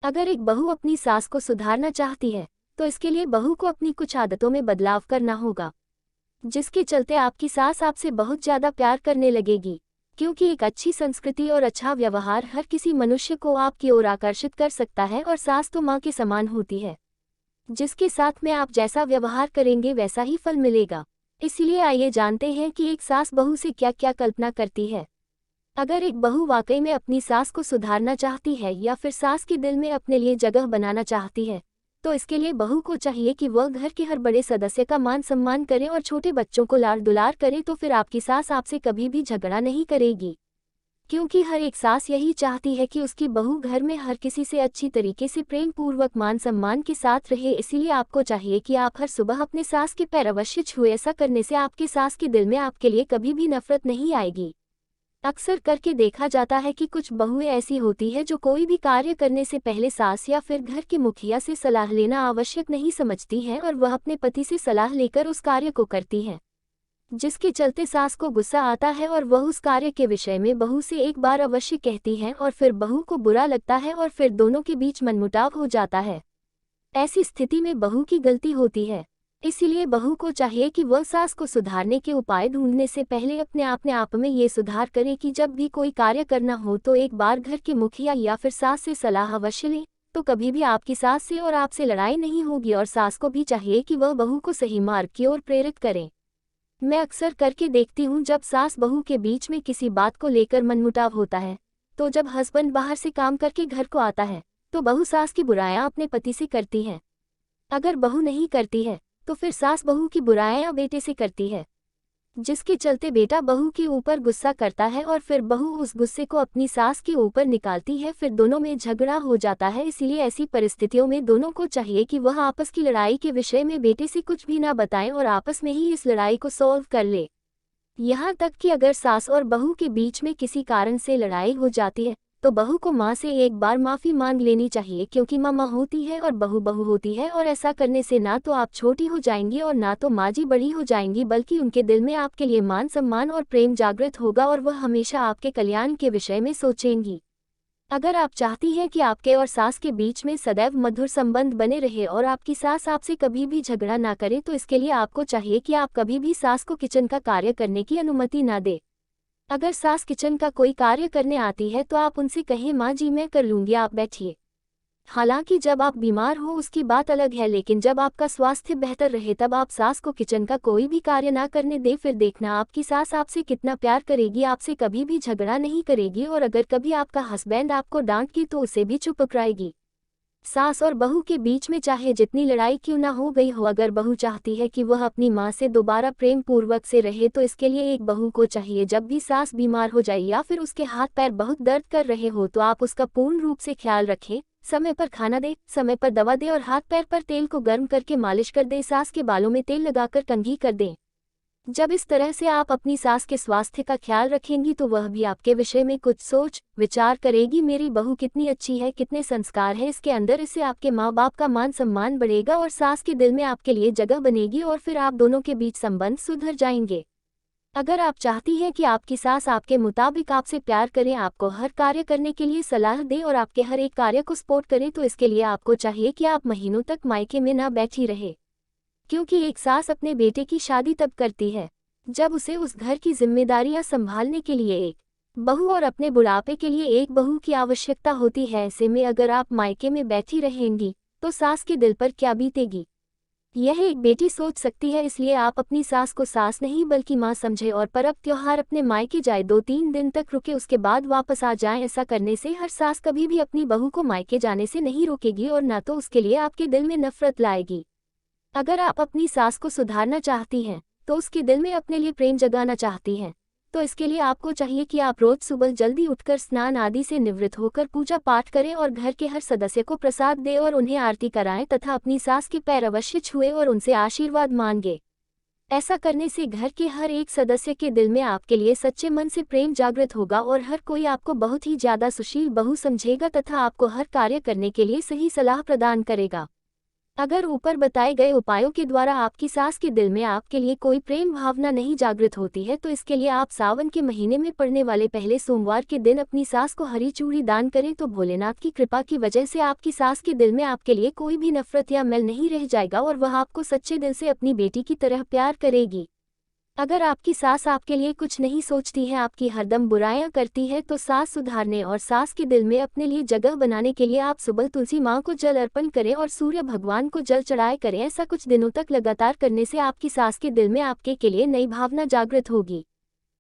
अगर एक बहू अपनी सास को सुधारना चाहती है, तो इसके लिए बहू को अपनी कुछ आदतों में बदलाव करना होगा, जिसके चलते आपकी सास आपसे बहुत ज़्यादा प्यार करने लगेगी। क्योंकि एक अच्छी संस्कृति और अच्छा व्यवहार हर किसी मनुष्य को आपकी ओर आकर्षित कर सकता है, और सास तो माँ के समान होती है, जिसके साथ में आप जैसा व्यवहार करेंगे वैसा ही फल मिलेगा। इसलिए आइए जानते हैं कि एक सास बहू से क्या क्या कल्पना करती है। अगर एक बहू वाकई में अपनी सास को सुधारना चाहती है या फिर सास के दिल में अपने लिए जगह बनाना चाहती है, तो इसके लिए बहू को चाहिए कि वह घर के हर बड़े सदस्य का मान सम्मान करे और छोटे बच्चों को लाड दुलार करे, तो फिर आपकी सास आपसे कभी भी झगड़ा नहीं करेगी। क्योंकि हर एक सास यही चाहती है कि उसकी बहू घर में हर किसी से अच्छी तरीके से प्रेम पूर्वक मान सम्मान के साथ रहे। इसीलिए आपको चाहिए कि आप हर सुबह अपने सास के पैर अवश्य छुए। ऐसा करने से आपके सास के दिल में आपके लिए कभी भी नफरत नहीं आएगी। अक्सर करके देखा जाता है कि कुछ बहुएं ऐसी होती है जो कोई भी कार्य करने से पहले सास या फिर घर के मुखिया से सलाह लेना आवश्यक नहीं समझती हैं, और वह अपने पति से सलाह लेकर उस कार्य को करती हैं, जिसके चलते सास को गुस्सा आता है और वह उस कार्य के विषय में बहू से एक बार अवश्य कहती है, और फिर बहू को बुरा लगता है और फिर दोनों के बीच मनमुटाव हो जाता है। ऐसी स्थिति में बहू की गलती होती है। इसीलिए बहू को चाहिए कि वह सास को सुधारने के उपाय ढूंढने से पहले अपने आप में ये सुधार करे कि जब भी कोई कार्य करना हो तो एक बार घर के मुखिया या फिर सास से सलाह अवश्य लें, तो कभी भी आपकी सास से और आपसे लड़ाई नहीं होगी। और सास को भी चाहिए कि वह बहू को सही मार्ग की ओर प्रेरित करें। मैं अक्सर करके देखती हूँ जब सास बहू के बीच में किसी बात को लेकर मनमुटाव होता है, तो जब हस्बैंड बाहर से काम करके घर को आता है तो बहू सास की बुराइयां अपने पति से करती है। अगर बहू नहीं करती है तो फिर सास बहू की बुराइयां बेटे से करती है, जिसके चलते बेटा बहू के ऊपर गुस्सा करता है और फिर बहू उस गुस्से को अपनी सास के ऊपर निकालती है। फिर दोनों में झगड़ा हो जाता है। इसलिए ऐसी परिस्थितियों में दोनों को चाहिए कि वह आपस की लड़ाई के विषय में बेटे से कुछ भी ना बताएं और आपस में ही इस लड़ाई को सॉल्व कर ले। यहाँ तक कि अगर सास और बहू के बीच में किसी कारण से लड़ाई हो जाती है तो बहू को माँ से एक बार माफ़ी मांग लेनी चाहिए, क्योंकि माँ माँ होती है और बहू बहू होती है। और ऐसा करने से ना तो आप छोटी हो जाएंगी और ना तो माँ जी बड़ी हो जाएंगी, बल्कि उनके दिल में आपके लिए मान सम्मान और प्रेम जागृत होगा और वह हमेशा आपके कल्याण के विषय में सोचेंगी। अगर आप चाहती हैं कि आपके और सास के बीच में सदैव मधुर संबंध बने रहे और आपकी सास आपसे कभी भी झगड़ा ना करे, तो इसके लिए आपको चाहिए कि आप कभी भी सास को किचन का कार्य करने की अनुमति ना दें। अगर सास किचन का कोई कार्य करने आती है तो आप उनसे कहें, माँ जी मैं कर लूँगी, आप बैठिए। हालांकि जब आप बीमार हो उसकी बात अलग है, लेकिन जब आपका स्वास्थ्य बेहतर रहे तब आप सास को किचन का कोई भी कार्य ना करने दें। फिर देखना आपकी सास आपसे कितना प्यार करेगी, आपसे कभी भी झगड़ा नहीं करेगी, और अगर कभी आपका हस्बैंड आपको डांटगी तो उसे भी चुप कराएगी। सास और बहू के बीच में चाहे जितनी लड़ाई क्यों ना हो गई हो, अगर बहू चाहती है कि वह अपनी माँ से दोबारा प्रेम पूर्वक से रहे, तो इसके लिए एक बहू को चाहिए जब भी सास बीमार हो जाए या फिर उसके हाथ पैर बहुत दर्द कर रहे हो तो आप उसका पूर्ण रूप से ख्याल रखें। समय पर खाना दे, समय पर दवा दे और हाथ पैर पर तेल को गर्म करके मालिश कर दे। सास के बालों में तेल लगाकर कंघी कर दें। जब इस तरह से आप अपनी सास के स्वास्थ्य का ख्याल रखेंगी तो वह भी आपके विषय में कुछ सोच विचार करेगी, मेरी बहू कितनी अच्छी है, कितने संस्कार है इसके अंदर। इससे आपके माँ बाप का मान सम्मान बढ़ेगा और सास के दिल में आपके लिए जगह बनेगी और फिर आप दोनों के बीच संबंध सुधर जाएंगे। अगर आप चाहती हैं कि आपकी सास आपके मुताबिक आपसे प्यार करें, आपको हर कार्य करने के लिए सलाह दे और आपके हर एक कार्य को सपोर्ट करे, तो इसके लिए आपको चाहिए कि आप महीनों तक मायके में ना बैठी रहे। क्योंकि एक सास अपने बेटे की शादी तब करती है जब उसे उस घर की जिम्मेदारियां संभालने के लिए एक बहू और अपने बुढ़ापे के लिए एक बहू की आवश्यकता होती है। ऐसे में अगर आप मायके में बैठी रहेंगी तो सास के दिल पर क्या बीतेगी, यह एक बेटी सोच सकती है। इसलिए आप अपनी सास को सास नहीं बल्कि माँ समझे और पर्व त्योहार अपने मायके जाए, 2-3 दिन तक रुके, उसके बाद वापस आ जाएं। ऐसा करने से हर सास कभी भी अपनी बहू को मायके जाने से नहीं रोकेगी और ना तो उसके लिए आपके दिल में नफरत लाएगी। अगर आप अपनी सास को सुधारना चाहती हैं तो उसके दिल में अपने लिए प्रेम जगाना चाहती हैं, तो इसके लिए आपको चाहिए कि आप रोज सुबह जल्दी उठकर स्नान आदि से निवृत्त होकर पूजा पाठ करें और घर के हर सदस्य को प्रसाद दें और उन्हें आरती कराएं तथा अपनी सास के पैर अवश्य छुए और उनसे आशीर्वाद मांगे। ऐसा करने से घर के हर एक सदस्य के दिल में आपके लिए सच्चे मन से प्रेम जागृत होगा और हर कोई आपको बहुत ही ज्यादा सुशील बहू समझेगा तथा आपको हर कार्य करने के लिए सही सलाह प्रदान करेगा। अगर ऊपर बताए गए उपायों के द्वारा आपकी सास के दिल में आपके लिए कोई प्रेम भावना नहीं जागृत होती है तो इसके लिए आप सावन के महीने में पड़ने वाले पहले सोमवार के दिन अपनी सास को हरी चूड़ी दान करें तो भोलेनाथ की कृपा की वजह से आपकी सास के दिल में आपके लिए कोई भी नफरत या मैल नहीं रह जाएगा और वह आपको सच्चे दिल से अपनी बेटी की तरह प्यार करेगी। अगर आपकी सास आपके लिए कुछ नहीं सोचती है, आपकी हरदम बुराइयां करती है, तो सास सुधारने और सास के दिल में अपने लिए जगह बनाने के लिए आप सुबह तुलसी माँ को जल अर्पण करें और सूर्य भगवान को जल चढ़ाए करें। ऐसा कुछ दिनों तक लगातार करने से आपकी सास के दिल में आपके लिए नई भावना जागृत होगी।